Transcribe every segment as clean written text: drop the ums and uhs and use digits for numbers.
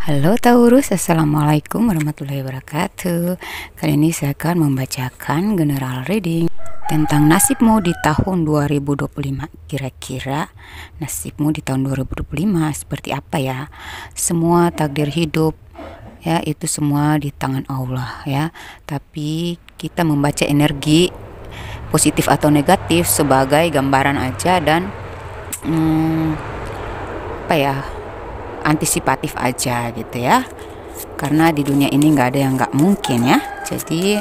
Halo Taurus, Assalamualaikum warahmatullahi wabarakatuh. Kali ini saya akan membacakan general reading tentang nasibmu di tahun 2025. Kira-kira nasibmu di tahun 2025 seperti apa ya? Semua takdir hidup ya, itu semua di tangan Allah ya. Tapi kita membaca energi positif atau negatif sebagai gambaran aja dan apa ya, antisipatif aja gitu ya, karena di dunia ini nggak ada yang nggak mungkin ya. Jadi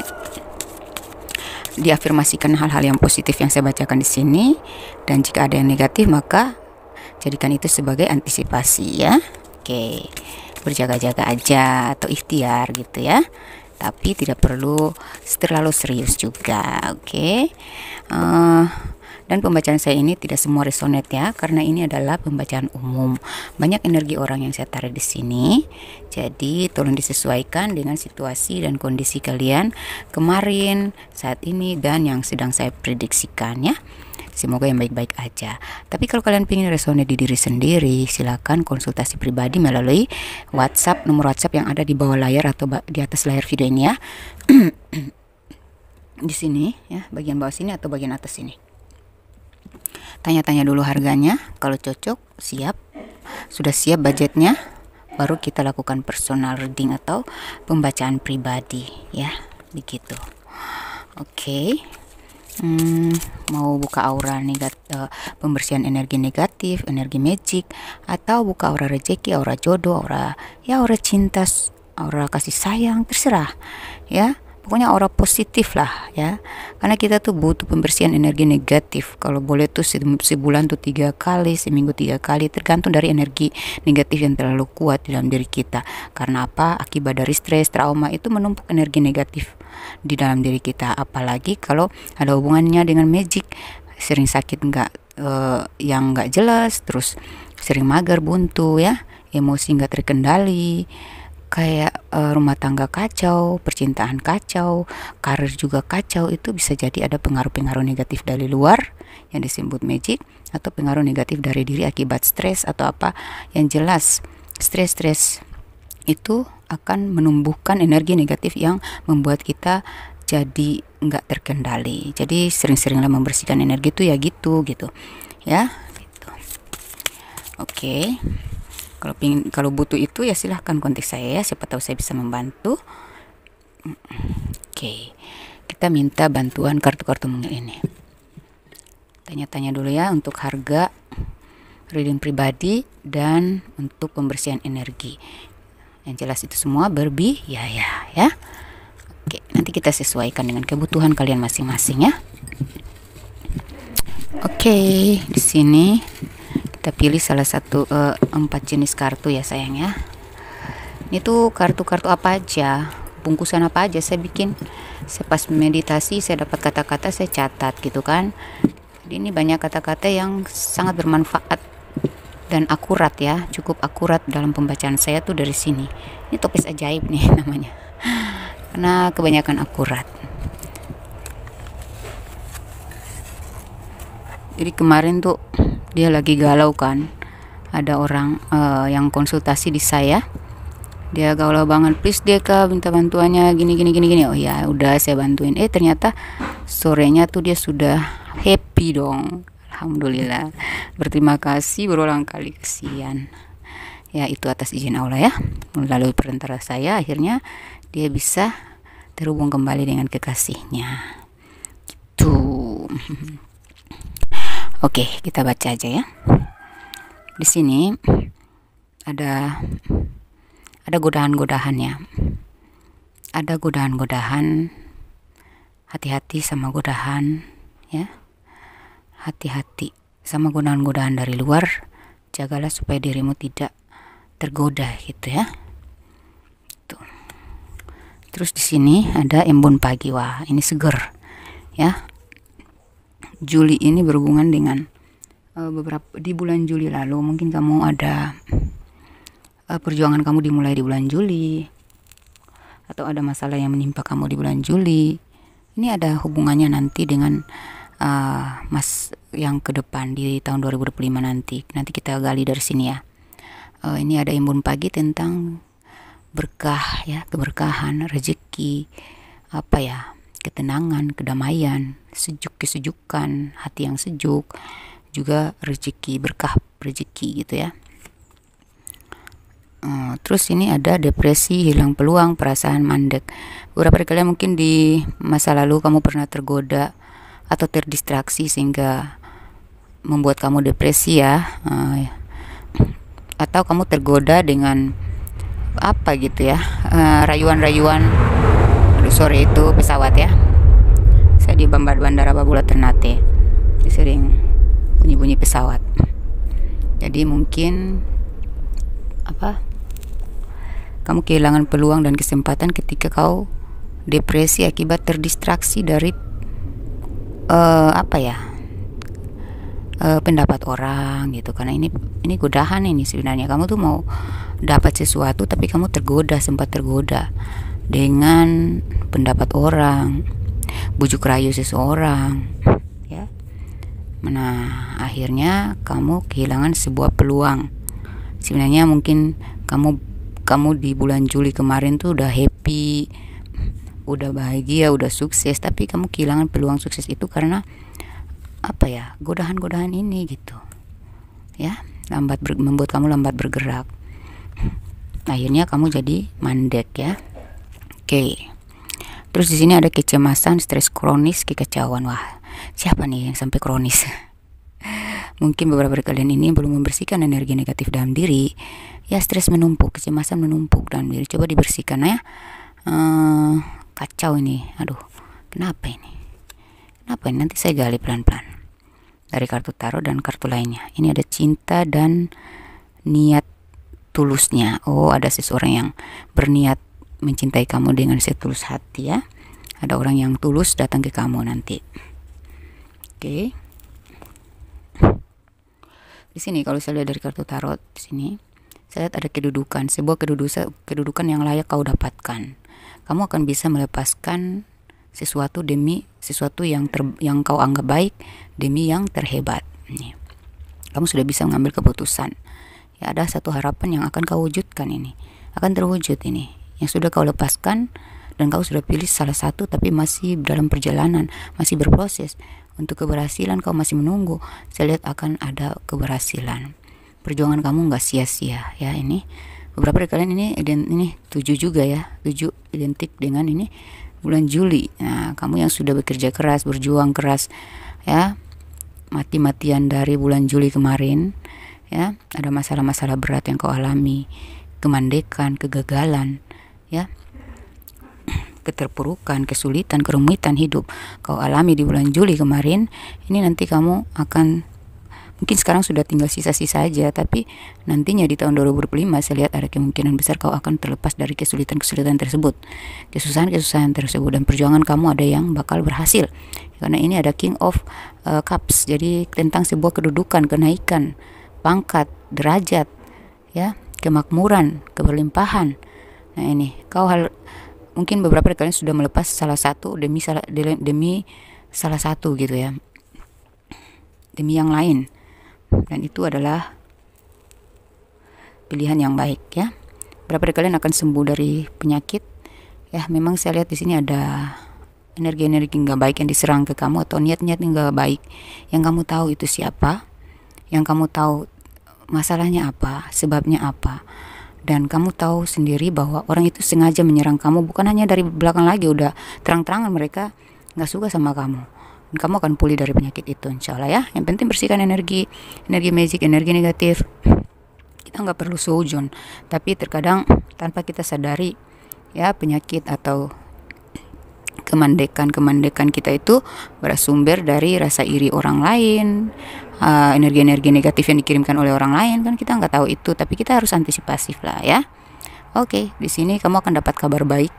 diafirmasikan hal-hal yang positif yang saya bacakan di sini, dan jika ada yang negatif maka jadikan itu sebagai antisipasi ya. Oke, berjaga-jaga aja atau ikhtiar gitu ya, tapi tidak perlu terlalu serius juga. Oke. Dan pembacaan saya ini tidak semua resonate ya, karena ini adalah pembacaan umum. Banyak energi orang yang saya tarik di sini. Jadi tolong disesuaikan dengan situasi dan kondisi kalian kemarin, saat ini, dan yang sedang saya prediksikan ya. Semoga yang baik-baik aja. Tapi kalau kalian ingin resonate di diri sendiri, silakan konsultasi pribadi melalui WhatsApp, nomor WhatsApp yang ada di bawah layar atau di atas layar video ini ya. Di sini ya, bagian bawah sini atau bagian atas sini. Tanya-tanya dulu harganya, kalau cocok siap, sudah siap budgetnya, baru kita lakukan personal reading atau pembacaan pribadi ya, begitu. Oke. Mau buka aura negatif, pembersihan energi negatif, energi magic, atau buka aura rezeki, aura jodoh, aura cinta, aura kasih sayang, terserah ya. Pokoknya aura positif lah ya, karena kita tuh butuh pembersihan energi negatif. Kalau boleh tuh sebulan tuh 3 kali, seminggu 3 kali, tergantung dari energi negatif yang terlalu kuat di dalam diri kita. Karena apa? Akibat dari stres, trauma itu menumpuk energi negatif di dalam diri kita. Apalagi kalau ada hubungannya dengan magic, sering sakit yang nggak jelas, terus sering mager, buntu ya, emosi nggak terkendali, kayak rumah tangga kacau, percintaan kacau, karir juga kacau. Itu bisa jadi ada pengaruh-pengaruh negatif dari luar yang disebut magic, atau pengaruh negatif dari diri akibat stres atau apa. Yang jelas stres itu akan menumbuhkan energi negatif yang membuat kita jadi nggak terkendali. Jadi sering-seringlah membersihkan energi itu ya, gitu ya gitu. Oke. Kalau butuh itu ya silahkan kontak saya ya, siapa tahu saya bisa membantu. Oke, kita minta bantuan kartu-kartu mungil ini. Tanya-tanya dulu ya untuk harga reading pribadi dan untuk pembersihan energi. Yang jelas itu semua berbiaya ya. Oke, nanti kita sesuaikan dengan kebutuhan kalian masing-masing ya. Oke, di sini kita pilih salah satu 4 jenis kartu ya sayang ya. Ini tuh kartu-kartu apa aja, bungkusan apa aja saya bikin. Saya pas meditasi saya dapat kata-kata, saya catat gitu kan. Jadi ini banyak kata-kata yang sangat bermanfaat dan akurat ya, cukup akurat dalam pembacaan saya tuh dari sini. Ini topis ajaib nih namanya, karena kebanyakan akurat. Jadi kemarin tuh dia lagi galau kan, ada orang yang konsultasi di saya, dia galau banget, please deh kak minta bantuannya gini. Oh ya udah saya bantuin. Ternyata sorenya tuh dia sudah happy dong, alhamdulillah, berterima kasih berulang kali, kesian ya. Itu atas izin Allah ya, melalui perantara saya akhirnya dia bisa terhubung kembali dengan kekasihnya tuh. Oke, kita baca aja ya. Di sini ada godaan-godaan ya. Ada godaan-godaan. Hati-hati sama godaan ya. Hati-hati sama godaan-godaan dari luar. Jagalah supaya dirimu tidak tergoda gitu ya. Tuh. Terus di sini ada embun pagi. Wah, ini seger ya. Juli ini berhubungan dengan beberapa di bulan Juli lalu, mungkin kamu ada perjuangan kamu dimulai di bulan Juli, atau ada masalah yang menimpa kamu di bulan Juli. Ini ada hubungannya nanti dengan yang ke depan di tahun 2025 nanti kita gali dari sini ya. Ini ada embun pagi tentang berkah ya, keberkahan, rezeki, apa ya, ketenangan, kedamaian, kesejukan, hati yang sejuk, juga rezeki, berkah rezeki gitu ya. Terus ini ada depresi, hilang peluang, perasaan mandek. Beberapa dari kalian mungkin di masa lalu kamu pernah tergoda atau terdistraksi sehingga membuat kamu depresi ya. Atau kamu tergoda dengan apa gitu ya, rayuan-rayuan. Aduh sorry, itu pesawat ya. Saya di Bandara Babula Ternate, sering bunyi-bunyi pesawat. Jadi mungkin kamu kehilangan peluang dan kesempatan ketika kau depresi akibat terdistraksi dari pendapat orang gitu. Karena ini godaan ini sebenarnya. Kamu tuh mau dapat sesuatu tapi kamu sempat tergoda dengan pendapat orang, bujuk rayu seseorang ya. Nah, akhirnya kamu kehilangan sebuah peluang. Sebenarnya mungkin kamu di bulan Juli kemarin tuh udah happy, udah bahagia, udah sukses, tapi kamu kehilangan peluang sukses itu karena godaan-godaan ini gitu ya, membuat kamu lambat bergerak. Akhirnya kamu jadi mandek ya. Oke. Terus di sini ada kecemasan, stres kronis, kekacauan. Wah, siapa nih yang sampai kronis? Mungkin beberapa dari kalian ini belum membersihkan energi negatif dalam diri ya. Stres menumpuk, kecemasan menumpuk dalam diri, coba dibersihkan ya. Kacau ini, aduh, kenapa ini nanti saya gali pelan-pelan dari kartu tarot dan kartu lainnya. Ini ada cinta dan niat tulusnya. Oh, ada seseorang yang berniat mencintai kamu dengan setulus hati ya. Ada orang yang tulus datang ke kamu nanti. Oke. Di sini kalau saya lihat dari kartu tarot, di sini saya lihat ada kedudukan, sebuah kedudukan yang layak kau dapatkan. Kamu akan bisa melepaskan sesuatu demi sesuatu yang kau anggap baik, demi yang terhebat. Nih. Kamu sudah bisa mengambil keputusan. Ya, ada satu harapan yang akan kau wujudkan ini. Akan terwujud ini. Yang sudah kau lepaskan dan kau sudah pilih salah satu tapi masih dalam perjalanan, masih berproses. Untuk keberhasilan kau masih menunggu. Saya lihat akan ada keberhasilan. Perjuangan kamu nggak sia-sia ya ini. Beberapa dari kalian ini 7 juga ya. 7 identik dengan ini bulan Juli. Nah, kamu yang sudah bekerja keras, berjuang keras ya, mati-matian dari bulan Juli kemarin ya, ada masalah-masalah berat yang kau alami, kemandekan, kegagalan ya, keterpurukan, kesulitan, kerumitan hidup kau alami di bulan Juli kemarin. Ini nanti kamu akan, mungkin sekarang sudah tinggal sisa-sisa aja, tapi nantinya di tahun 2025 saya lihat ada kemungkinan besar kau akan terlepas dari kesulitan-kesulitan tersebut, kesusahan-kesusahan tersebut, dan perjuangan kamu ada yang bakal berhasil. Karena ini ada King of Cups, jadi tentang sebuah kedudukan, kenaikan, pangkat, derajat ya, kemakmuran, keberlimpahan. Nah ini mungkin beberapa dari kalian sudah melepas salah satu demi salah satu gitu ya, demi yang lain, dan itu adalah pilihan yang baik ya. Beberapa dari kalian akan sembuh dari penyakit ya. Memang saya lihat di sini ada energi-energi nggak baik yang diserang ke kamu, atau niat-niat nggak baik yang kamu tahu itu siapa, yang kamu tahu masalahnya apa, sebabnya apa. Dan kamu tahu sendiri bahwa orang itu sengaja menyerang kamu, bukan hanya dari belakang lagi, udah terang-terangan mereka nggak suka sama kamu. Dan kamu akan pulih dari penyakit itu, insya Allah ya. Yang penting bersihkan energi magic, energi negatif. Kita nggak perlu suudzon, tapi terkadang tanpa kita sadari ya, penyakit atau kemandekan kita itu bersumber dari rasa iri orang lain, energi-energi negatif yang dikirimkan oleh orang lain, kan kita nggak tahu itu, tapi kita harus antisipasi lah ya. Oke, di sini kamu akan dapat kabar baik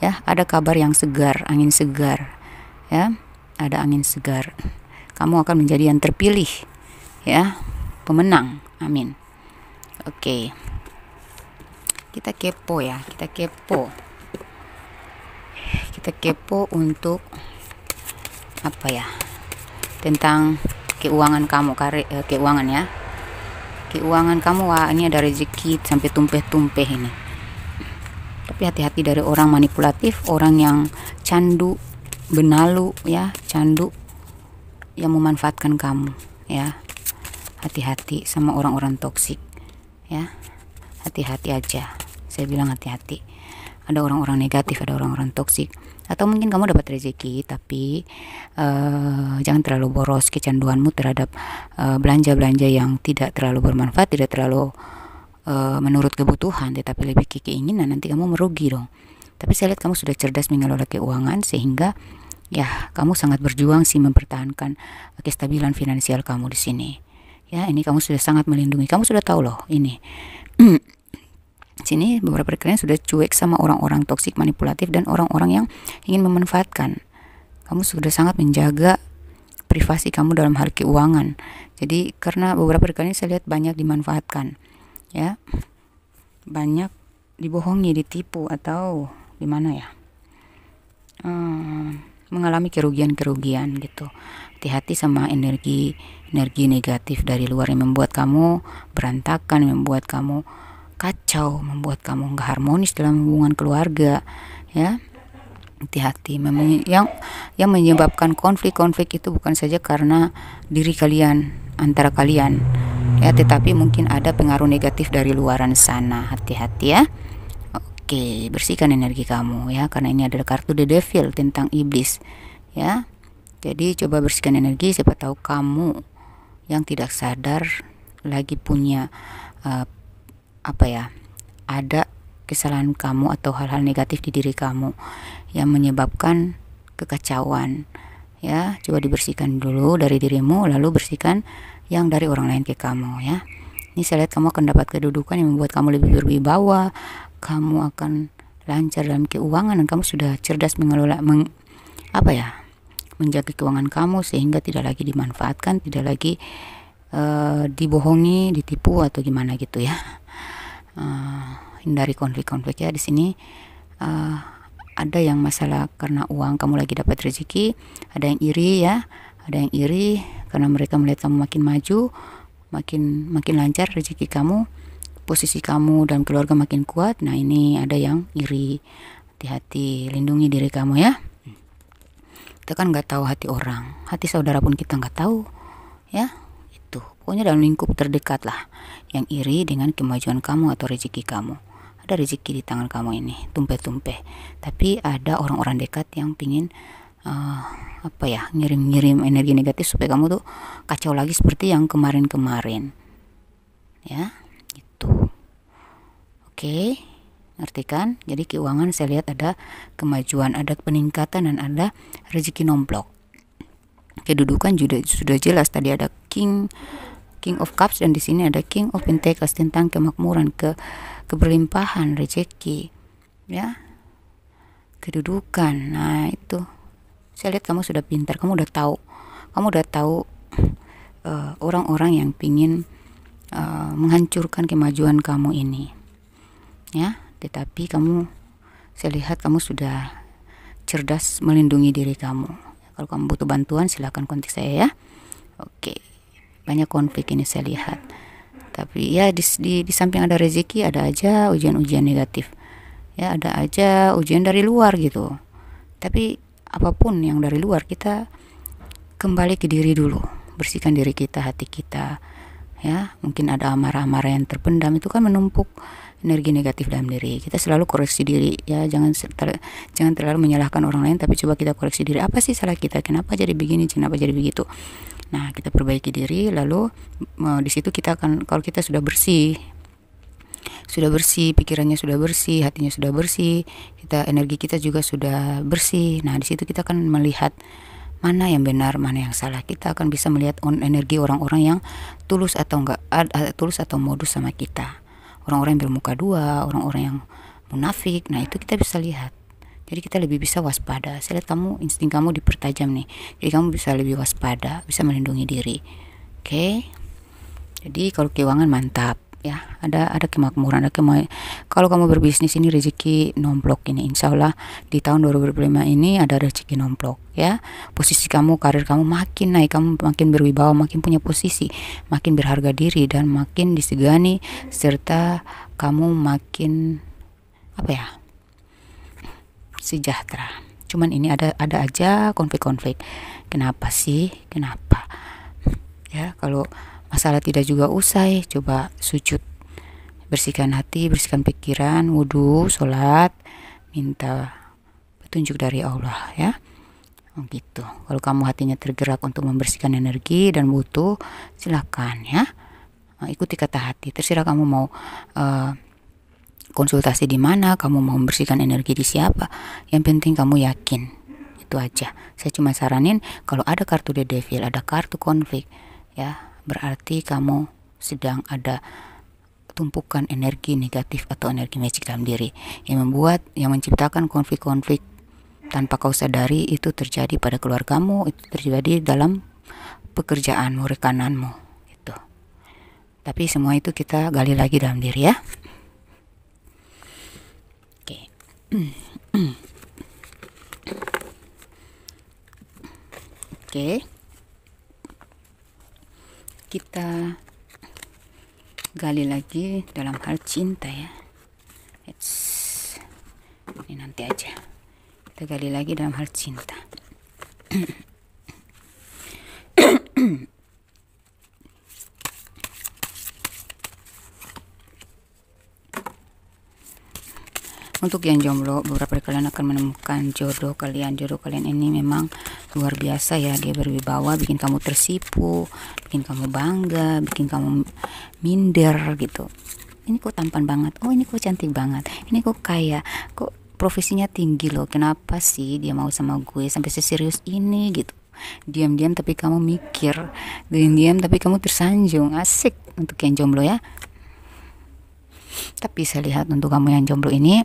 ya, ada kabar yang segar, angin segar ya, ada angin segar. Kamu akan menjadi yang terpilih ya, pemenang. Amin. Oke, kita kepo ya, kita kepo untuk apa ya, tentang keuangan kamu, keuangan ya, keuangan kamu. Wah, ini ada rezeki sampai tumpeh-tumpeh ini. Tapi hati-hati dari orang manipulatif, orang yang candu, benalu ya, candu yang memanfaatkan kamu ya. Hati-hati sama orang-orang toksik ya. Hati-hati aja. Saya bilang hati-hati. Ada orang-orang negatif, ada orang-orang toksik. Atau mungkin kamu dapat rezeki, tapi jangan terlalu boros kecanduanmu terhadap belanja-belanja yang tidak terlalu bermanfaat, tidak terlalu menurut kebutuhan, tetapi lebih ke keinginan. Nanti kamu merugi dong. Tapi saya lihat kamu sudah cerdas mengelola keuangan, sehingga ya kamu sangat berjuang sih mempertahankan kestabilan finansial kamu di sini. Ya, ini kamu sudah sangat melindungi. Kamu sudah tahu loh ini. Sini beberapa kalian sudah cuek sama orang-orang toksik, manipulatif, dan orang-orang yang ingin memanfaatkan. Kamu sudah sangat menjaga privasi kamu dalam hal keuangan. Jadi karena beberapa kalian saya lihat banyak dimanfaatkan, ya, banyak dibohongi, ditipu, atau gimana ya, mengalami kerugian-kerugian gitu. Hati-hati sama energi negatif dari luar yang membuat kamu berantakan, membuat kamu kacau, membuat kamu nggak harmonis dalam hubungan keluarga ya. Hati-hati. Memang yang menyebabkan konflik-konflik itu bukan saja karena diri kalian, antara kalian ya, tetapi mungkin ada pengaruh negatif dari luaran sana. Hati-hati ya. Oke, bersihkan energi kamu ya, karena ini adalah kartu The Devil, tentang iblis ya. Jadi coba bersihkan energi. Siapa tahu kamu yang tidak sadar lagi punya ada kesalahan kamu atau hal-hal negatif di diri kamu yang menyebabkan kekacauan ya. Coba dibersihkan dulu dari dirimu, lalu bersihkan yang dari orang lain ke kamu ya. Ini saya lihat kamu akan dapat kedudukan yang membuat kamu lebih berwibawa, kamu akan lancar dalam keuangan, dan kamu sudah cerdas mengelola menjaga keuangan kamu, sehingga tidak lagi dimanfaatkan, tidak lagi dibohongi, ditipu atau gimana gitu ya. Hindari konflik-konflik ya. Di sini ada yang masalah karena uang, kamu lagi dapat rezeki, ada yang iri ya, ada yang iri karena mereka melihat kamu makin maju, makin lancar rezeki kamu, posisi kamu dan keluarga makin kuat. Nah, ini ada yang iri. Hati-hati, lindungi diri kamu ya. Kita kan nggak tahu hati orang, hati saudara pun kita nggak tahu ya. Pokoknya dalam lingkup terdekat lah yang iri dengan kemajuan kamu atau rezeki kamu. Ada rezeki di tangan kamu ini, tumpeh-tumpeh. Tapi ada orang-orang dekat yang pingin ngirim energi negatif supaya kamu tuh kacau lagi seperti yang kemarin-kemarin. Ya, gitu. Oke, ngerti kan? Jadi keuangan saya lihat ada kemajuan, ada peningkatan, dan ada rezeki nomplok. Kedudukan sudah jelas, tadi ada King of Cups, dan di sini ada King of Pentacles, tentang kemakmuran, keberlimpahan rezeki ya, kedudukan. Nah, itu saya lihat kamu sudah pintar, kamu udah tahu orang-orang yang pingin menghancurkan kemajuan kamu ini ya. Tetapi saya lihat kamu sudah cerdas melindungi diri kamu. Kalau kamu butuh bantuan, silahkan kontak saya ya. Oke, banyak konflik ini saya lihat. Tapi ya di samping ada rezeki, ada aja ujian-ujian negatif. Ya, ada aja ujian dari luar gitu. Tapi apapun yang dari luar, kita kembali ke diri dulu. Bersihkan diri kita, hati kita. Ya, mungkin ada amarah-amarah yang terpendam, itu kan menumpuk energi negatif dalam diri. Kita selalu koreksi diri ya, jangan terlalu menyalahkan orang lain, tapi coba kita koreksi diri. Apa sih salah kita? Kenapa jadi begini? Kenapa jadi begitu? Nah, kita perbaiki diri, lalu di situ kita akan, kalau kita sudah bersih, pikirannya sudah bersih, hatinya sudah bersih, energi kita juga sudah bersih. Nah, di situ kita akan melihat mana yang benar, mana yang salah. Kita akan bisa melihat energi orang-orang yang tulus atau enggak, tulus atau modus sama kita. Orang-orang yang bermuka dua, orang-orang yang munafik. Nah, itu kita bisa lihat. Jadi kita lebih bisa waspada. Saya lihat kamu, insting kamu dipertajam nih. Jadi kamu bisa lebih waspada, bisa melindungi diri. Oke. Jadi kalau keuangan mantap ya, ada kemakmuran, kalau kamu berbisnis ini rezeki nomplok ini, insya Allah di tahun 2025 ini ada rezeki nomplok ya. Posisi kamu, karir kamu makin naik, kamu makin berwibawa, makin punya posisi, makin berharga diri, dan makin disegani, serta kamu makin sejahtera. Cuman ini ada aja konflik-konflik. Kenapa sih? Kenapa? Ya, kalau masalah tidak juga usai, coba sujud, bersihkan hati, bersihkan pikiran, wudhu, sholat, minta petunjuk dari Allah ya. Gitu. Kalau kamu hatinya tergerak untuk membersihkan energi dan butuh, silakan ya. Ikuti kata hati. Terserah kamu mau konsultasi di mana, kamu mau membersihkan energi di siapa. Yang penting kamu yakin. Itu aja. Saya cuma saranin kalau ada kartu The Devil, ada kartu konflik, ya, berarti kamu sedang ada tumpukan energi negatif atau energi magic dalam diri yang menciptakan konflik-konflik tanpa kau sadari. Itu terjadi pada keluargamu, itu terjadi dalam pekerjaanmu, rekananmu gitu. Tapi semua itu kita gali lagi dalam diri ya. Oke. Kita gali lagi dalam hal cinta ya. Ini nanti aja. Kita gali lagi dalam hal cinta. Untuk yang jomblo, beberapa kalian akan menemukan jodoh kalian. Jodoh kalian ini memang luar biasa ya. Dia berwibawa, bikin kamu tersipu, bikin kamu bangga, bikin kamu minder gitu. Ini kok tampan banget, oh ini kok cantik banget, ini kok kaya, kok profesinya tinggi loh. Kenapa sih dia mau sama gue sampai seserius ini gitu. Diam-diam tapi kamu mikir, diam-diam tapi kamu tersanjung. Asik untuk yang jomblo ya. Tapi saya lihat untuk kamu yang jomblo ini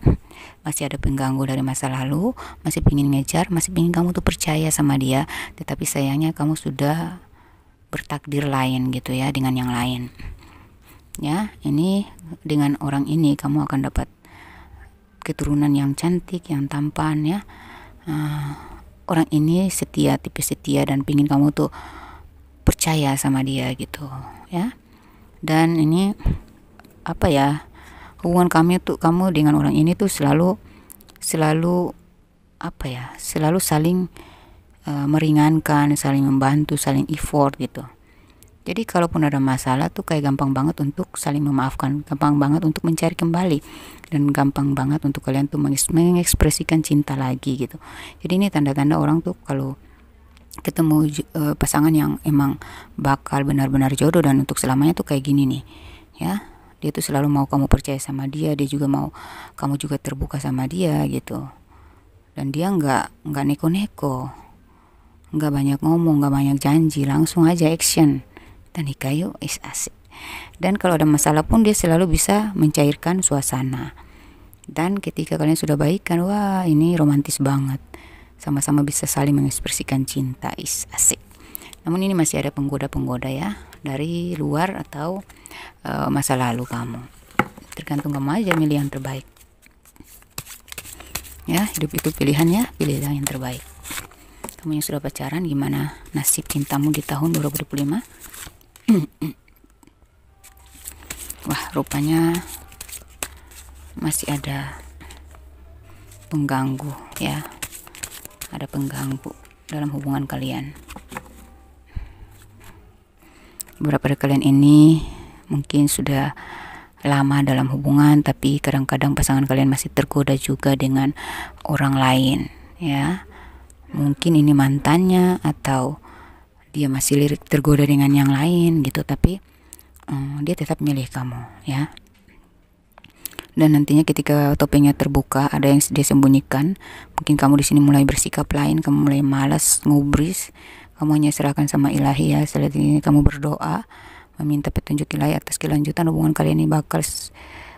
masih ada pengganggu dari masa lalu, masih pingin ngejar, masih pingin kamu tuh percaya sama dia, tetapi sayangnya kamu sudah bertakdir lain gitu ya, dengan yang lain ya. Ini dengan orang ini kamu akan dapat keturunan yang cantik, yang tampan ya. Orang ini setia, tipe setia, dan pingin kamu tuh percaya sama dia gitu ya. Dan ini apa ya, hubungan kamu dengan orang ini tuh selalu apa ya, selalu saling meringankan, saling membantu, saling effort gitu. Jadi kalaupun ada masalah tuh kayak gampang banget untuk saling memaafkan, gampang banget untuk mencari kembali, dan gampang banget untuk kalian tuh mengekspresikan cinta lagi gitu. Jadi ini tanda-tanda orang tuh kalau ketemu pasangan yang emang bakal benar-benar jodoh dan untuk selamanya tuh kayak gini nih ya. Dia tuh selalu mau kamu percaya sama dia, dia juga mau kamu juga terbuka sama dia gitu. Dan dia nggak neko-neko, nggak banyak ngomong, nggak banyak janji, langsung aja action. Dan nikah yuk, asik. Dan kalau ada masalah pun dia selalu bisa mencairkan suasana. Dan ketika kalian sudah baikan, wah ini romantis banget. Sama-sama bisa saling mengekspresikan cinta, asik. Namun ini masih ada penggoda-penggoda ya, dari luar atau masa lalu kamu. Tergantung kamu aja milih yang terbaik ya. Hidup itu pilihan ya, pilihlah yang terbaik. Kamu yang sudah pacaran, gimana nasib cintamu di tahun 2025? Wah, rupanya masih ada pengganggu ya, ada pengganggu dalam hubungan kalian. Beberapa dari kalian ini mungkin sudah lama dalam hubungan, tapi kadang-kadang pasangan kalian masih tergoda juga dengan orang lain ya. Mungkin ini mantannya atau dia masih lirik tergoda dengan yang lain gitu, tapi dia tetap milih kamu ya. Dan nantinya ketika topengnya terbuka, ada yang dia sembunyikan. Mungkin kamu di sini mulai bersikap lain, kamu mulai malas ngubris, kamu hanya serahkan sama ilahi ya. Selanjutnya kamu berdoa meminta petunjuk ilahi atas kelanjutan hubungan kalian ini bakal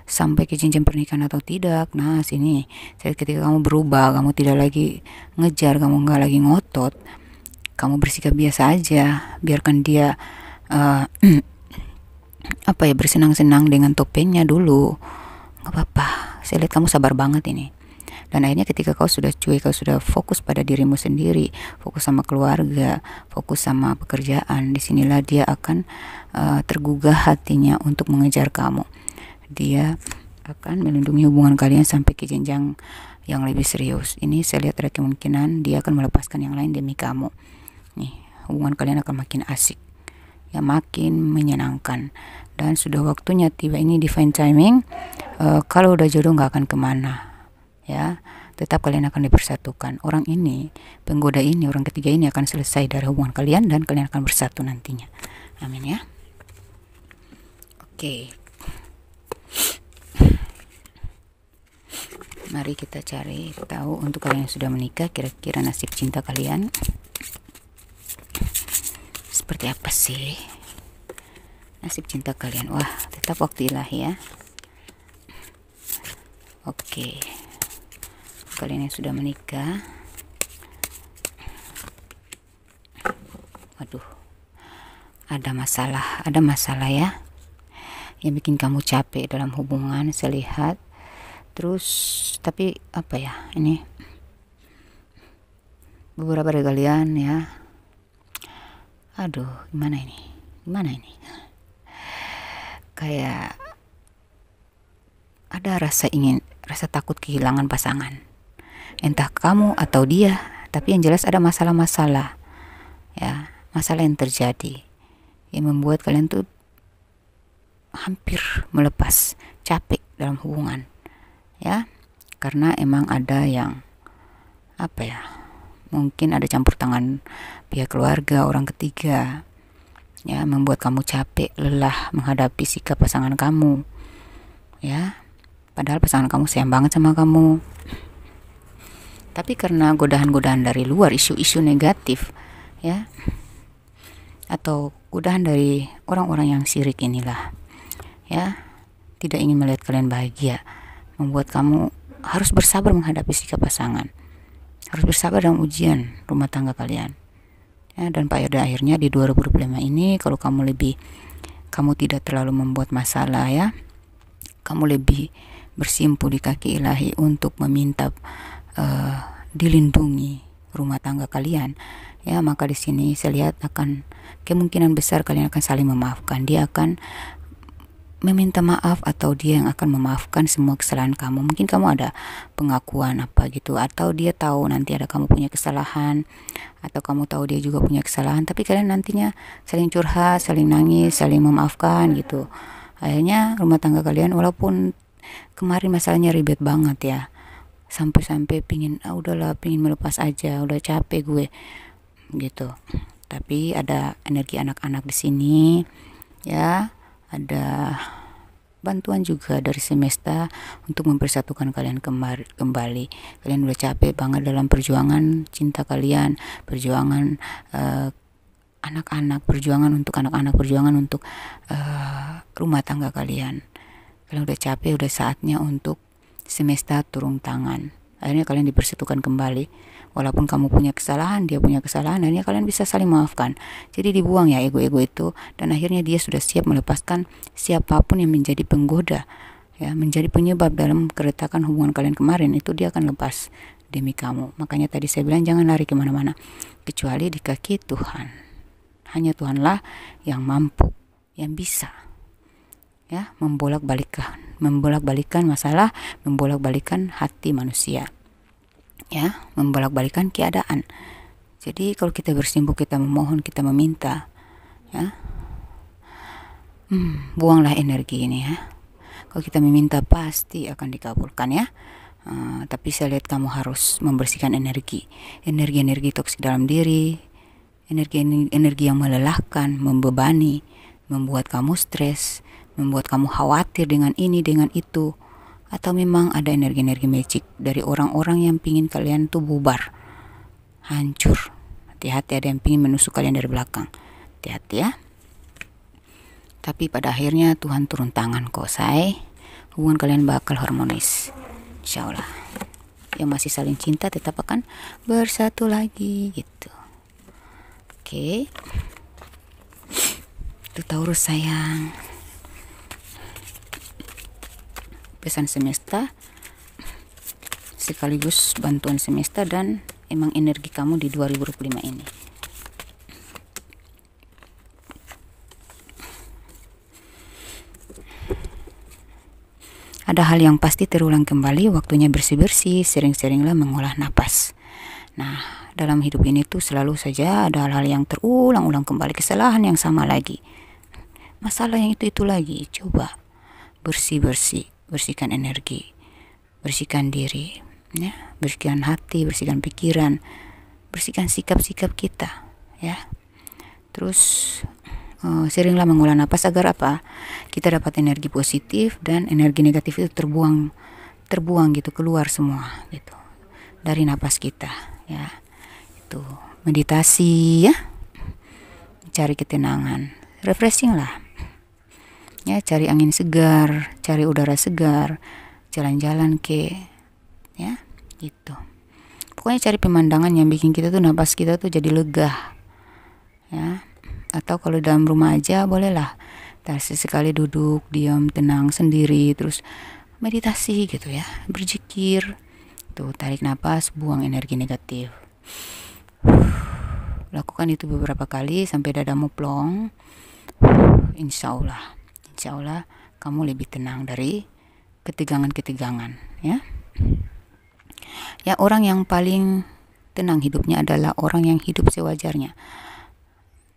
sampai ke jenjang pernikahan atau tidak. Nah sini saat ketika kamu berubah, kamu tidak lagi ngejar, kamu nggak lagi ngotot, kamu bersikap biasa aja, biarkan dia apa ya, bersenang-senang dengan topengnya dulu, nggak apa-apa. Saya lihat kamu sabar banget ini. Dan akhirnya ketika kau sudah cuek, kau sudah fokus pada dirimu sendiri, fokus sama keluarga, fokus sama pekerjaan, disinilah dia akan tergugah hatinya untuk mengejar kamu. Dia akan melindungi hubungan kalian sampai ke jenjang yang lebih serius. Ini saya lihat ada kemungkinan dia akan melepaskan yang lain demi kamu. Nih, hubungan kalian akan makin asik, ya, makin menyenangkan. Dan sudah waktunya tiba, ini divine timing. Kalau udah jodoh nggak akan kemana, ya, tetap kalian akan dipersatukan. Orang ini, penggoda ini, orang ketiga ini akan selesai dari hubungan kalian dan kalian akan bersatu nantinya. Amin ya. Oke. Mari kita cari tahu untuk kalian yang sudah menikah, kira-kira nasib cinta kalian seperti apa sih? Nasib cinta kalian. Wah, tetap waktu ilahi ya. Oke. Kalian yang sudah menikah, waduh, ada masalah ya, yang bikin kamu capek dalam hubungan, saya lihat. Terus, tapi apa ya, ini beberapa dari kalian ya, aduh, gimana ini, kayak ada rasa takut kehilangan pasangan, entah kamu atau dia, tapi yang jelas ada masalah-masalah, ya, masalah yang terjadi yang membuat kalian tuh hampir melepas, capek dalam hubungan, ya, karena emang ada yang apa ya, mungkin ada campur tangan pihak keluarga, orang ketiga, ya, membuat kamu capek, lelah menghadapi sikap pasangan kamu, ya, padahal pasangan kamu sayang banget sama kamu. Tapi karena godaan-godaan dari luar, isu-isu negatif, ya, atau godaan dari orang-orang yang syirik inilah, ya, tidak ingin melihat kalian bahagia, membuat kamu harus bersabar menghadapi sikap pasangan, harus bersabar dalam ujian rumah tangga kalian, ya. Dan pada akhirnya di 2025 ini, kalau kamu tidak terlalu membuat masalah, ya, kamu lebih bersimpu di kaki ilahi untuk meminta dilindungi rumah tangga kalian, ya, maka di sini saya lihat akan kemungkinan besar kalian akan saling memaafkan. Dia akan meminta maaf atau dia yang akan memaafkan semua kesalahan kamu. Mungkin kamu ada pengakuan apa gitu, atau dia tahu nanti ada kamu punya kesalahan, atau kamu tahu dia juga punya kesalahan, tapi kalian nantinya saling curhat, saling nangis, saling memaafkan gitu. Akhirnya rumah tangga kalian, walaupun kemarin masalahnya ribet banget ya, sampai-sampai pingin melepas aja, udah capek gue gitu, tapi ada energi anak-anak di sini, ya, ada bantuan juga dari semesta untuk mempersatukan kalian kembali. Kalian udah capek banget dalam perjuangan cinta kalian, perjuangan anak-anak, perjuangan untuk rumah tangga kalian. Kalian udah capek, udah saatnya untuk semesta turun tangan. Akhirnya kalian dipersatukan kembali. Walaupun kamu punya kesalahan, dia punya kesalahan, akhirnya kalian bisa saling maafkan. Jadi dibuang ya ego-ego itu, dan akhirnya dia sudah siap melepaskan siapapun yang menjadi penggoda, ya, menjadi penyebab dalam keretakan hubungan kalian kemarin. Itu dia akan lepas demi kamu. Makanya tadi saya bilang jangan lari kemana-mana, kecuali di kaki Tuhan. Hanya Tuhanlah yang mampu, yang bisa, ya, membolak-balikan masalah, membolak-balikan hati manusia, ya, membolak-balikan keadaan. Jadi kalau kita bersimpuh, kita memohon, kita meminta, ya, buanglah energi ini, ya. Kalau kita meminta pasti akan dikabulkan, ya. Tapi saya lihat kamu harus membersihkan energi toksik dalam diri, energi yang melelahkan, membebani, membuat kamu stres, membuat kamu khawatir dengan ini, dengan itu. Atau memang ada energi-energi magic dari orang-orang yang pingin kalian tuh bubar, hancur. Hati-hati, ada yang pingin menusuk kalian dari belakang. Hati-hati ya. Tapi pada akhirnya Tuhan turun tangan kok, say. Hubungan kalian bakal harmonis, insya Allah. Yang masih saling cinta tetap akan bersatu lagi gitu. Oke. Itu Taurus sayang. Pesan semesta sekaligus bantuan semesta dan emang energi kamu di 2025 ini. ada hal yang pasti terulang kembali, waktunya bersih-bersih, sering-seringlah mengolah napas. Nah, dalam hidup ini tuh selalu saja ada hal-hal yang terulang-ulang kembali, kesalahan yang sama lagi, masalah yang itu lagi. Coba bersih-bersih, bersihkan energi, bersihkan diri, ya, bersihkan hati, bersihkan pikiran, bersihkan sikap-sikap kita, ya. Terus seringlah mengolah napas agar apa? Kita dapat energi positif dan energi negatif itu terbuang gitu, keluar semua gitu dari napas kita, ya. Itu meditasi, ya. Cari ketenangan, refreshing lah. Ya, cari angin segar, cari udara segar, jalan-jalan ya, gitu. Pokoknya cari pemandangan yang bikin kita tuh napas kita tuh jadi lega, ya. Atau kalau dalam rumah aja bolehlah, sesekali duduk diam tenang sendiri, terus meditasi gitu, ya, berzikir tuh, tarik napas, buang energi negatif. Lakukan itu beberapa kali sampai dadamu plong. Insya Allah kamu lebih tenang dari ketegangan, ya. Ya, orang yang paling tenang hidupnya adalah orang yang hidup sewajarnya,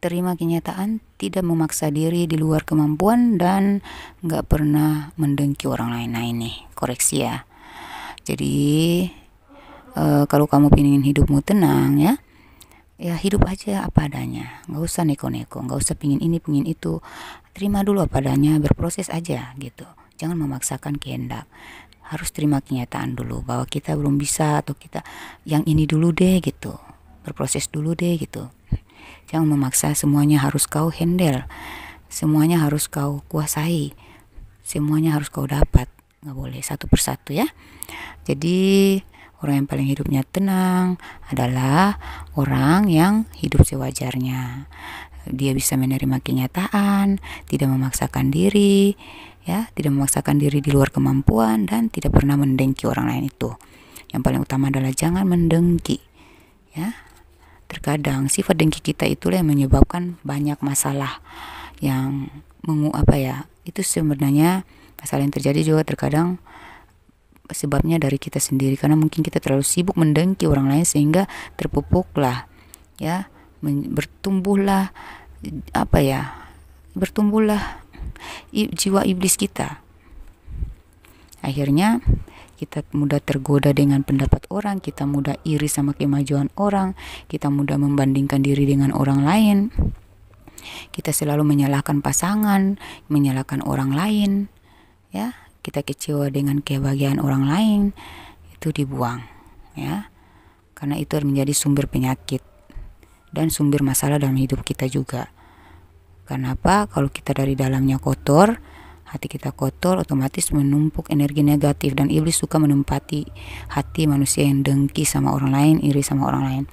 terima kenyataan, tidak memaksa diri di luar kemampuan, dan gak pernah mendengki orang lain. Nah, ini koreksi, ya. Jadi kalau kamu pengen hidupmu tenang, ya hidup aja apa adanya, gak usah neko-neko, gak usah pingin ini pingin itu, terima dulu apa adanya, berproses aja gitu. Jangan memaksakan kehendak, harus terima kenyataan dulu bahwa kita belum bisa, atau kita yang ini dulu deh gitu, berproses dulu deh gitu. Jangan memaksa semuanya harus kau handle, semuanya harus kau kuasai, semuanya harus kau dapat. Nggak boleh, satu persatu, ya. Jadi orang yang paling hidupnya tenang adalah orang yang hidup sewajarnya. Dia bisa menerima kenyataan, tidak memaksakan diri, ya, tidak memaksakan diri di luar kemampuan, dan tidak pernah mendengki orang lain. Itu yang paling utama adalah jangan mendengki, ya. Terkadang sifat dengki kita itulah yang menyebabkan banyak masalah yang itu sebenarnya masalah yang terjadi juga terkadang sebabnya dari kita sendiri, karena mungkin kita terlalu sibuk mendengki orang lain sehingga terpupuklah, ya, bertumbuhlah jiwa iblis kita. Akhirnya kita mudah tergoda dengan pendapat orang, kita mudah iri sama kemajuan orang, kita mudah membandingkan diri dengan orang lain, kita selalu menyalahkan pasangan, menyalahkan orang lain, ya, kita kecewa dengan kebahagiaan orang lain. Itu dibuang, ya, karena itu menjadi sumber penyakit dan sumber masalah dalam hidup kita juga. Kenapa? Kalau kita dari dalamnya kotor, hati kita kotor, otomatis menumpuk energi negatif, dan iblis suka menempati hati manusia yang dengki sama orang lain, iri sama orang lain.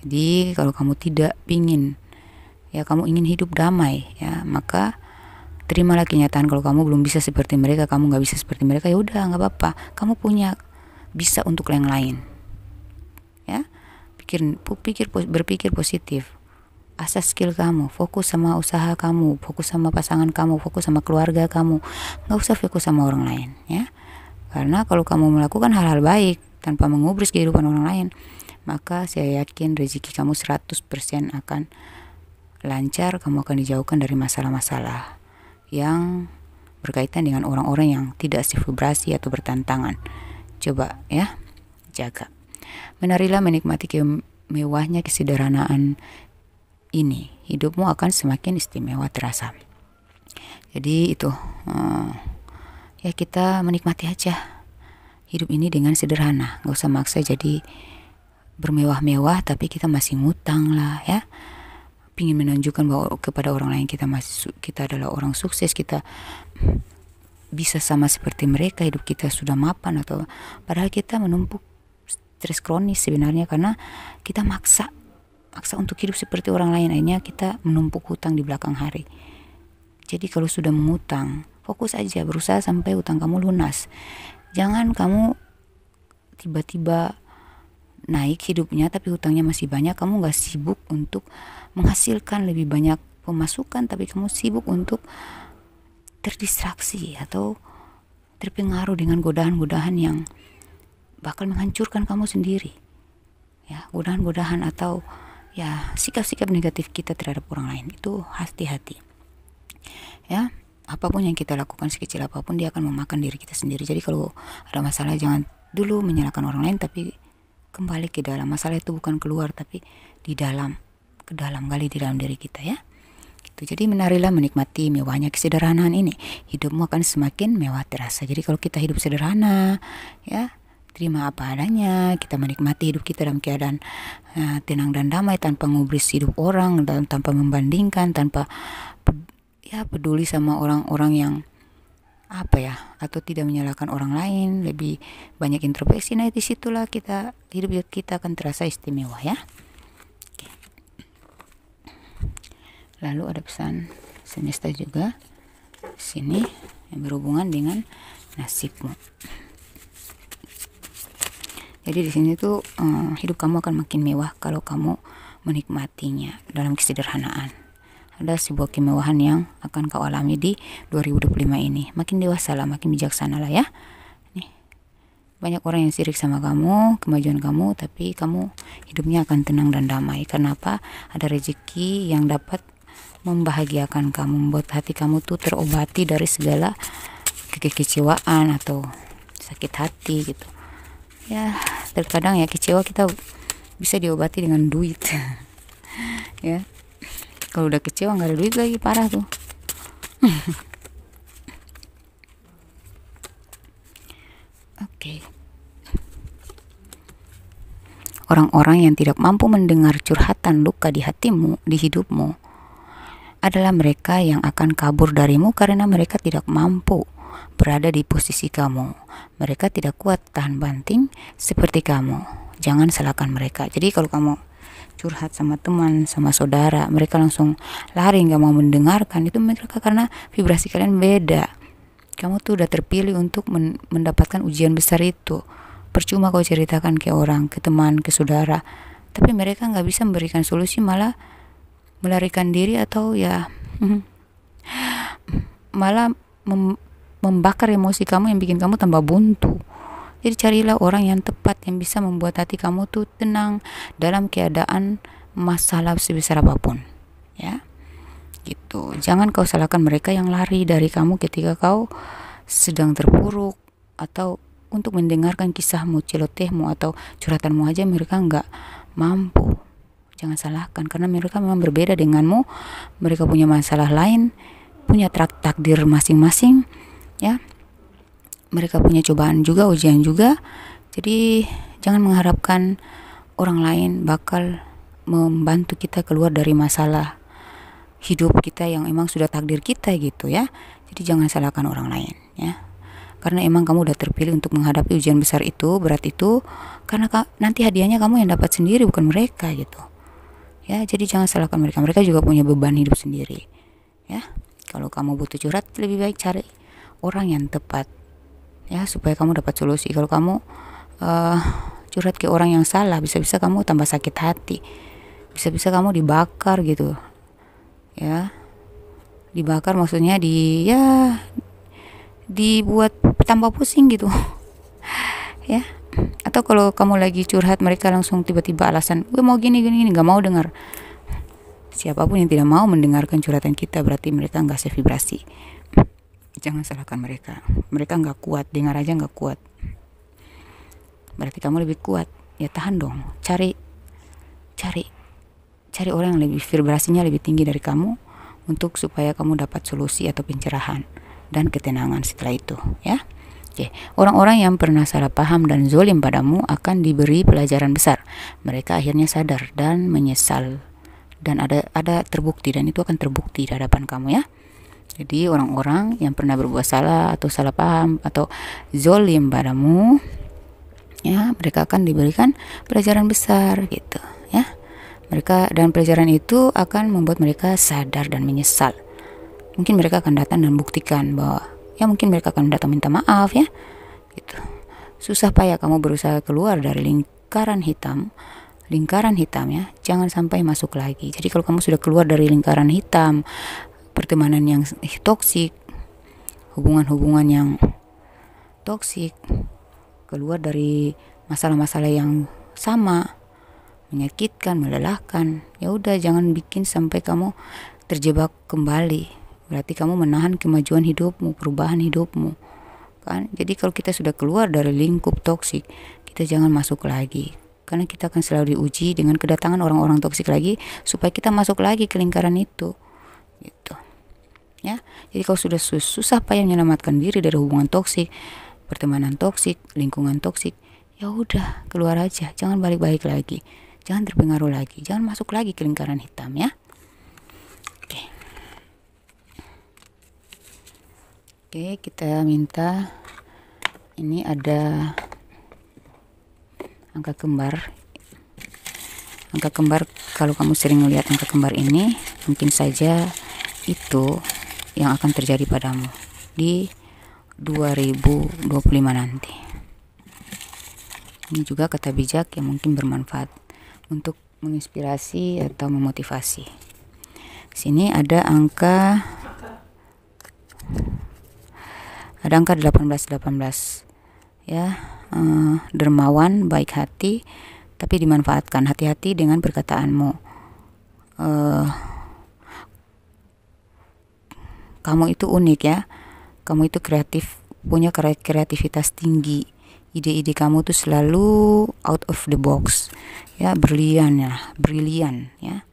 Jadi kalau kamu tidak pingin, ya, kamu ingin hidup damai, ya, maka terimalah kenyataan kalau kamu belum bisa seperti mereka, kamu nggak bisa seperti mereka. Ya udah, nggak apa-apa, kamu bisa untuk yang lain, ya. Berpikir positif, asas skill kamu, fokus sama usaha kamu, fokus sama pasangan kamu, fokus sama keluarga kamu, nggak usah fokus sama orang lain, ya. Karena kalau kamu melakukan hal-hal baik tanpa mengubris kehidupan orang lain, maka saya yakin rezeki kamu 100% akan lancar, kamu akan dijauhkan dari masalah-masalah yang berkaitan dengan orang-orang yang tidak sevibrasi atau bertantangan. Coba, ya, jaga. Menarilah, menikmati kemewahnya kesederhanaan ini, hidupmu akan semakin istimewa terasa. Jadi itu ya, kita menikmati aja hidup ini dengan sederhana, nggak usah maksa jadi bermewah-mewah tapi kita masih ngutang lah, ya. Pingin menunjukkan bahwa kepada orang lain kita adalah orang sukses, kita bisa sama seperti mereka, hidup kita sudah mapan, atau padahal kita menumpuk stres kronis sebenarnya karena kita maksa untuk hidup seperti orang lain. Akhirnya kita menumpuk hutang di belakang hari. Jadi kalau sudah mengutang, fokus aja, berusaha sampai hutang kamu lunas. Jangan kamu tiba-tiba naik hidupnya tapi hutangnya masih banyak. Kamu gak sibuk untuk menghasilkan lebih banyak pemasukan, tapi kamu sibuk untuk terdistraksi atau terpengaruh dengan godaan-godaan yang bakal menghancurkan kamu sendiri, ya, godaan-godaan atau ya sikap-sikap negatif kita terhadap orang lain. Itu hati-hati, ya. Apapun yang kita lakukan, sekecil apapun, dia akan memakan diri kita sendiri. Jadi kalau ada masalah, jangan dulu menyalahkan orang lain, tapi kembali ke dalam. Masalah itu bukan keluar, tapi di dalam, ke dalam, gali di dalam diri kita, ya. Gitu. Jadi menarilah, menikmati mewahnya kesederhanaan ini. Hidupmu akan semakin mewah terasa. Jadi kalau kita hidup sederhana, ya, terima apa adanya, kita menikmati hidup kita dalam keadaan tenang dan damai, tanpa ngubris hidup orang, dan tanpa membandingkan, tanpa ya peduli sama orang-orang yang apa ya, atau tidak menyalahkan orang lain, lebih banyak introspeksi. Nah, disitulah kita, hidup kita akan terasa istimewa, ya. Oke. Lalu ada pesan semesta juga sini yang berhubungan dengan nasibmu. Jadi di sini tuh hidup kamu akan makin mewah kalau kamu menikmatinya dalam kesederhanaan. Ada sebuah kemewahan yang akan kau alami di 2025 ini. Makin dewasa lah, makin bijaksana lah, ya. Nih, banyak orang yang sirik sama kamu, kemajuan kamu, tapi kamu hidupnya akan tenang dan damai. Karena apa? Ada rezeki yang dapat membahagiakan kamu, membuat hati kamu tuh terobati dari segala kekecewaan atau sakit hati gitu. Ya, terkadang ya kecewa kita bisa diobati dengan duit. Ya, kalau udah kecewa nggak ada duit lagi, parah tuh. Oke. Orang-orang yang tidak mampu mendengar curhatan luka di hatimu, di hidupmu, adalah mereka yang akan kabur darimu karena mereka tidak mampu berada di posisi kamu. Mereka tidak kuat tahan banting seperti kamu. Jangan salahkan mereka. Jadi kalau kamu curhat sama teman, sama saudara, mereka langsung lari, nggak mau mendengarkan, itu mereka karena vibrasi kalian beda. Kamu tuh udah terpilih untuk mendapatkan ujian besar itu. Percuma kau ceritakan ke orang, ke teman, ke saudara, tapi mereka nggak bisa memberikan solusi, malah melarikan diri atau ya malah membakar emosi kamu, yang bikin kamu tambah buntu. Jadi carilah orang yang tepat, yang bisa membuat hati kamu tuh tenang dalam keadaan masalah sebesar apapun, ya. Gitu. Jangan kau salahkan mereka yang lari dari kamu ketika kau sedang terpuruk, atau untuk mendengarkan kisahmu, celotehmu, atau curhatanmu aja mereka nggak mampu. Jangan salahkan, karena mereka memang berbeda denganmu. Mereka punya masalah lain, punya takdir masing-masing, ya. Mereka punya cobaan juga, ujian juga. Jadi jangan mengharapkan orang lain bakal membantu kita keluar dari masalah hidup kita yang emang sudah takdir kita gitu, ya. Jadi jangan salahkan orang lain, ya. Karena emang kamu udah terpilih untuk menghadapi ujian besar itu, berat itu, karena nanti hadiahnya kamu yang dapat sendiri, bukan mereka gitu. Ya, jadi jangan salahkan mereka. Mereka juga punya beban hidup sendiri, ya. Kalau kamu butuh curhat, lebih baik cari orang yang tepat, ya, supaya kamu dapat solusi. Kalau kamu curhat ke orang yang salah, bisa-bisa kamu tambah sakit hati, bisa-bisa kamu dibakar gitu, ya. Dibakar maksudnya dibuat tambah pusing gitu. Ya. Atau kalau kamu lagi curhat, mereka langsung tiba-tiba alasan, gue mau gini, nggak mau dengar. Siapapun yang tidak mau mendengarkan curhatan kita, berarti mereka nggak sevibrasi. Jangan salahkan mereka. Mereka nggak kuat, dengar aja nggak kuat. Berarti kamu lebih kuat. Ya tahan dong. Cari orang yang lebih vibrasinya lebih tinggi dari kamu, untuk supaya kamu dapat solusi atau pencerahan dan ketenangan setelah itu, ya. Oke. Orang-orang yang pernah salah paham dan zolim padamu akan diberi pelajaran besar. Mereka akhirnya sadar dan menyesal, dan ada terbukti, dan itu akan terbukti di hadapan kamu, ya. Jadi orang-orang yang pernah berbuat salah atau salah paham atau zolim padamu, ya, mereka akan diberikan pelajaran besar gitu, ya. Mereka, dan pelajaran itu akan membuat mereka sadar dan menyesal. Mungkin mereka akan datang dan buktikan bahwa, ya, mungkin mereka akan datang minta maaf, ya, gitu. Susah payah kamu berusaha keluar dari lingkaran hitam, ya, jangan sampai masuk lagi. Jadi kalau kamu sudah keluar dari lingkaran hitam, pertemanan yang toksik, hubungan-hubungan yang toksik, keluar dari masalah-masalah yang sama, menyakitkan, melelahkan. Ya udah, jangan bikin sampai kamu terjebak kembali. Berarti kamu menahan kemajuan hidupmu, perubahan hidupmu, kan? Jadi kalau kita sudah keluar dari lingkup toksik, kita jangan masuk lagi, karena kita akan selalu diuji dengan kedatangan orang-orang toksik lagi, supaya kita masuk lagi ke lingkaran itu, gitu ya. Jadi kalau sudah susah payah menyelamatkan diri dari hubungan toksik, pertemanan toksik, lingkungan toksik, ya udah, keluar aja, jangan balik-balik lagi, jangan terpengaruh lagi, jangan masuk lagi ke lingkaran hitam ya. Oke, kita minta, ini ada angka kembar. Angka kembar, kalau kamu sering melihat angka kembar ini, mungkin saja itu yang akan terjadi padamu di 2025 nanti. Ini juga kata bijak yang mungkin bermanfaat untuk menginspirasi atau memotivasi. Sini ada angka 18 ya. Dermawan, baik hati, tapi dimanfaatkan. Hati-hati dengan perkataanmu. Kamu itu unik ya, kamu itu kreatif, punya kreativitas tinggi. Ide-ide kamu tuh selalu out of the box ya, brilian ya.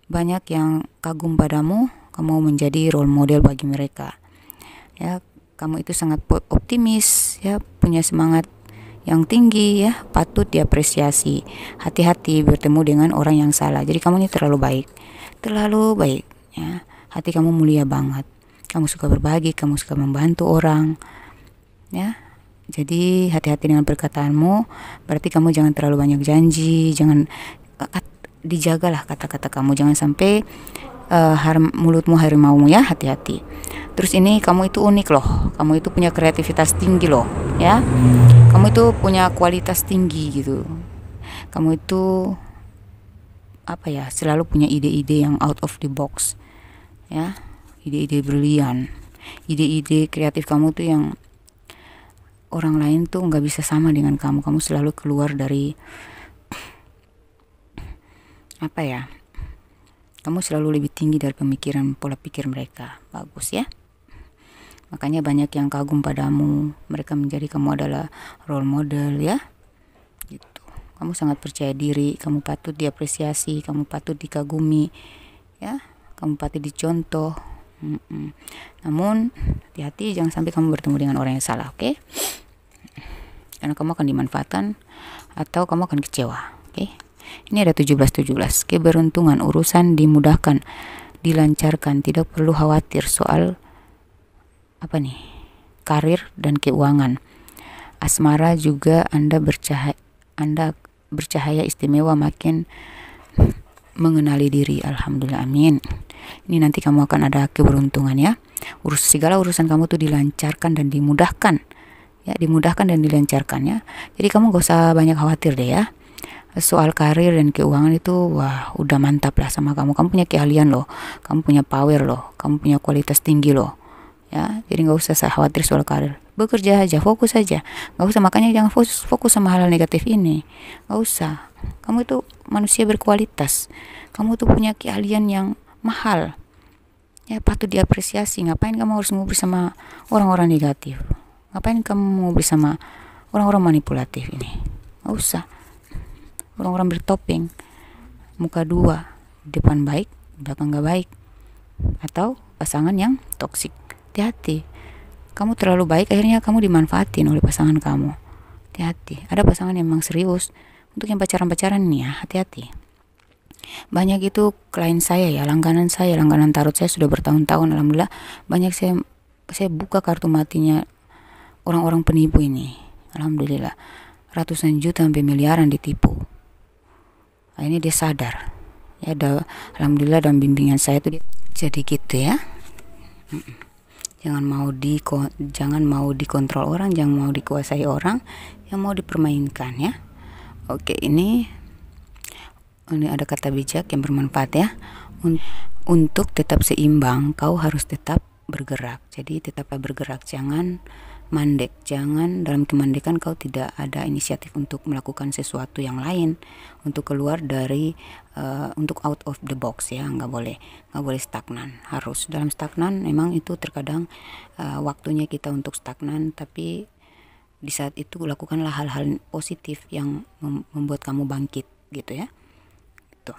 Banyak yang kagum padamu, kamu menjadi role model bagi mereka ya. Kamu itu sangat optimis ya, punya semangat yang tinggi ya, patut diapresiasi. Hati-hati bertemu dengan orang yang salah. Jadi kamu ini terlalu baik ya. Hati kamu mulia banget, kamu suka berbagi, kamu suka membantu orang ya. Jadi hati-hati dengan perkataanmu. Berarti kamu jangan terlalu banyak janji, jangan, dijagalah kata-kata kamu, jangan sampai mulutmu harimaumu ya, hati-hati. Terus ini, kamu itu unik loh, kamu itu punya kreativitas tinggi loh ya, kamu itu punya kualitas tinggi gitu, kamu itu apa ya, selalu punya ide-ide yang out of the box ya, ide-ide brilian, ide-ide kreatif kamu tuh yang orang lain tuh nggak bisa sama dengan kamu. Kamu selalu keluar dari apa ya, kamu selalu lebih tinggi dari pemikiran, pola pikir mereka. Bagus ya. Makanya banyak yang kagum padamu, mereka menjadi kamu adalah role model ya, gitu. Kamu sangat percaya diri, kamu patut diapresiasi, kamu patut dikagumi ya, kamu patut dicontoh. Namun hati-hati, jangan sampai kamu bertemu dengan orang yang salah, oke? Karena kamu akan dimanfaatkan atau kamu akan kecewa, oke? Ini ada 17, keberuntungan, urusan dimudahkan, dilancarkan, tidak perlu khawatir soal apa nih, karir dan keuangan. Asmara juga Anda bercahaya istimewa, makin mengenali diri. Alhamdulillah, amin. Ini nanti kamu akan ada keberuntungan ya. Segala urusan kamu tuh dilancarkan dan dimudahkan ya, dimudahkan dan dilancarkan ya. Jadi kamu gak usah banyak khawatir deh ya. Soal karir dan keuangan itu, wah, udah mantap lah sama kamu. Kamu punya keahlian loh, kamu punya power loh, kamu punya kualitas tinggi loh ya. Jadi nggak usah khawatir soal karir, bekerja aja, fokus aja, nggak usah. Makanya jangan fokus sama hal negatif ini, nggak usah. Kamu itu manusia berkualitas, kamu tuh punya keahlian yang mahal ya, patut diapresiasi. Ngapain kamu harus ngobrol sama orang-orang negatif? Ngapain kamu ngobrol sama orang-orang manipulatif ini? Nggak usah. Orang-orang bertopeng, muka dua, depan baik, belakang nggak baik, atau pasangan yang toksik. Hati-hati, kamu terlalu baik, akhirnya kamu dimanfaatin oleh pasangan kamu. Hati-hati, ada pasangan yang memang serius. Untuk yang pacaran-pacaran nih ya, hati-hati. Banyak itu klien saya ya, langganan tarot saya sudah bertahun-tahun. Alhamdulillah, banyak saya buka kartu matinya orang-orang penipu ini. Alhamdulillah, ratusan juta sampai miliaran ditipu. Akhirnya dia sadar ya, alhamdulillah dalam bimbingan saya tuh dia jadi gitu ya. Jangan mau dikontrol orang, jangan mau dikuasai orang, yang mau dipermainkan ya. Oke, ini ada kata bijak yang bermanfaat ya. Untuk tetap seimbang, kau harus tetap bergerak. Jadi tetaplah bergerak, jangan mandek. Jangan dalam kemandekan kau tidak ada inisiatif untuk melakukan sesuatu yang lain, untuk keluar dari untuk out of the box ya. Nggak boleh stagnan. Harus dalam stagnan memang itu terkadang waktunya kita untuk stagnan, tapi di saat itu lakukanlah hal-hal positif yang membuat kamu bangkit gitu ya. Gitu.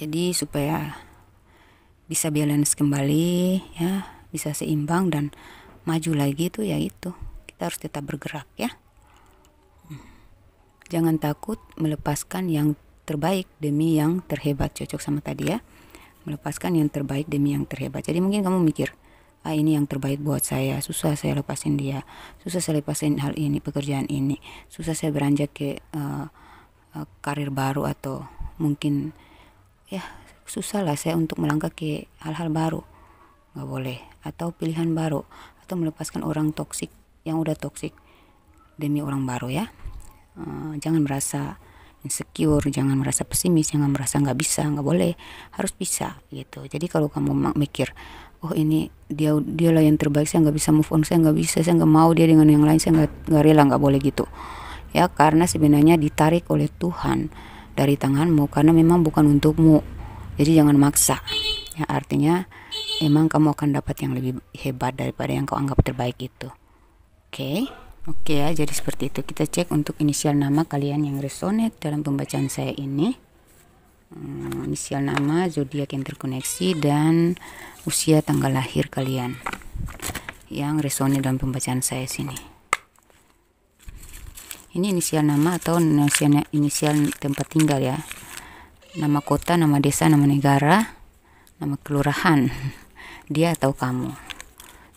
Jadi supaya bisa balance kembali ya, bisa seimbang dan maju lagi tuh, ya itu kita harus tetap bergerak ya. Jangan takut melepaskan yang terbaik demi yang terhebat. Cocok sama tadi ya, melepaskan yang terbaik demi yang terhebat. Jadi mungkin kamu mikir, ini yang terbaik buat saya, susah saya lepasin dia, susah saya lepasin hal ini, pekerjaan ini, susah saya beranjak ke karir baru, atau mungkin ya susah lah saya untuk melangkah ke hal-hal baru. Nggak boleh. Atau pilihan baru, atau melepaskan orang toksik yang udah toksik demi orang baru ya. Jangan merasa insecure, jangan merasa pesimis, jangan merasa nggak bisa. Nggak boleh, harus bisa gitu. Jadi kalau kamu mikir, oh ini dia lah yang terbaik, saya nggak bisa move on, saya nggak bisa, saya nggak mau dia dengan yang lain, saya nggak rela. Nggak boleh gitu ya, karena sebenarnya ditarik oleh Tuhan dari tanganmu, karena memang bukan untukmu. Jadi jangan maksa ya, artinya emang kamu akan dapat yang lebih hebat daripada yang kau anggap terbaik itu. Oke ya, jadi seperti itu. Kita cek untuk inisial nama kalian yang resonate dalam pembacaan saya ini. Inisial nama, zodiak yang terkoneksi, dan usia tanggal lahir kalian yang resonate dalam pembacaan saya sini. Ini inisial nama atau inisial tempat tinggal ya. Nama kota, nama desa, nama negara, nama kelurahan, dia atau kamu.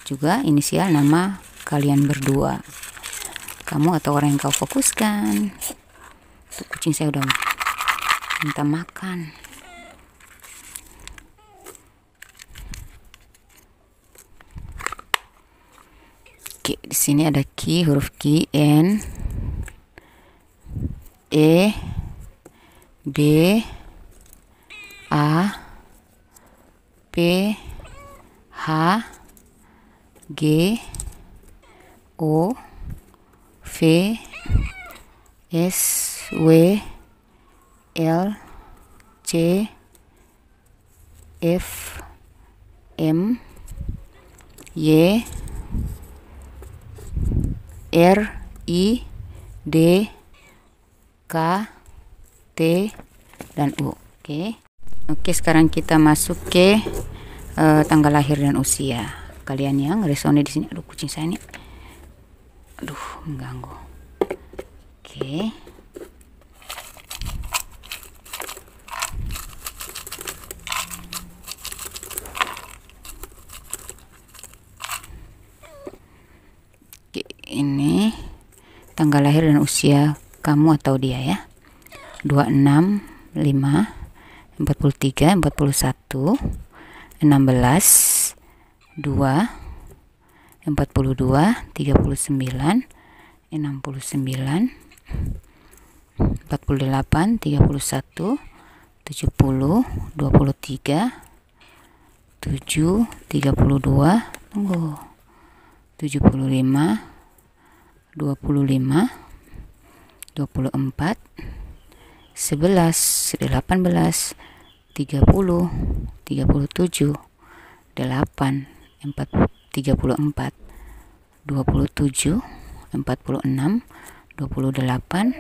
Juga inisial nama kalian berdua, kamu atau orang yang kau fokuskan. Tuh, kucing saya udah minta makan. Oke, di sini ada Q, huruf Q, N, E, B, A, P, H, G, O, V, S, W, L, C, F, M, Y, R, I, D, K, T, dan U. Oke, sekarang kita masuk ke tanggal lahir dan usia kalian yang resonate di sini. Aduh, kucing saya nih, aduh, mengganggu. Oke. Ini tanggal lahir dan usia kamu atau dia ya. 26, 5, 43, 41, 16, 2, 42, 39, 69, 48, 31, 70, 23, 7, 32, tunggu, 75, 25, 24, 11, 18, 30, 37, 8, 34, 27, 46, 28,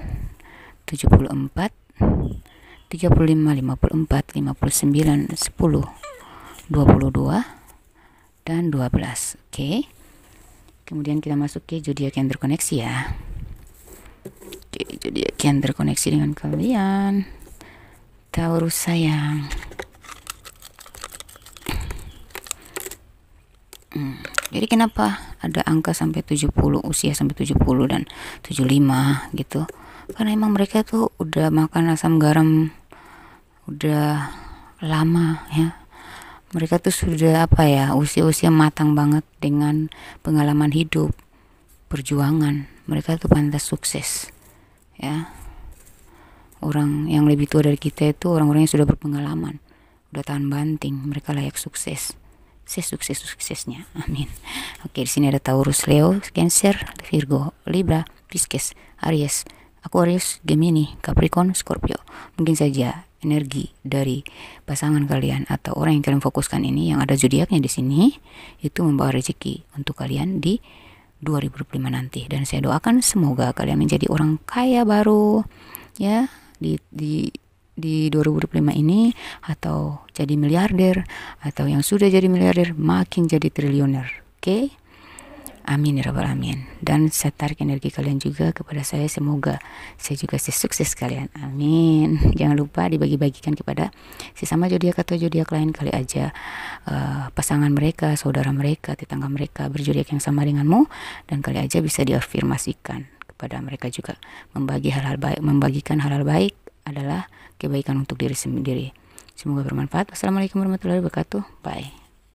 74, 35, 54, 59, 10, 22, dan 12. Oke. Kemudian kita masuk ke zodiak yang terkoneksi ya. Oke, zodiak yang terkoneksi dengan kalian, Taurus sayang. Jadi kenapa ada angka sampai 70, usia sampai 70 dan 75 gitu? Karena emang mereka tuh udah makan asam garam udah lama ya. Mereka tuh sudah usia-usia matang banget dengan pengalaman hidup, perjuangan. Mereka tuh pantas sukses ya. Orang yang lebih tua dari kita itu orang-orang yang sudah berpengalaman, udah tahan banting, mereka layak sukses. sesukses-suksesnya. Amin. Oke, di sini ada Taurus, Leo, Cancer, Virgo, Libra, Pisces, Aries, Aquarius, Gemini, Capricorn, Scorpio. Mungkin saja energi dari pasangan kalian atau orang yang kalian fokuskan ini yang ada zodiaknya di sini itu membawa rezeki untuk kalian di 2025 nanti. Dan saya doakan semoga kalian menjadi orang kaya baru ya di 2025 ini, atau jadi miliarder, atau yang sudah jadi miliarder makin jadi triliuner. Oke? Amin ya rabbal alamin. Dan saya tarik energi kalian juga kepada saya, semoga saya juga sukses kalian. Amin. Jangan lupa dibagi-bagikan kepada sesama zodiak atau zodiak lain, kali aja pasangan mereka, saudara mereka, tetangga mereka berzodiak yang sama denganmu, dan kali aja bisa diafirmasikan kepada mereka juga. Membagikan hal-hal baik adalah kebaikan untuk diri sendiri. Semoga bermanfaat. Wassalamualaikum warahmatullahi wabarakatuh. Bye.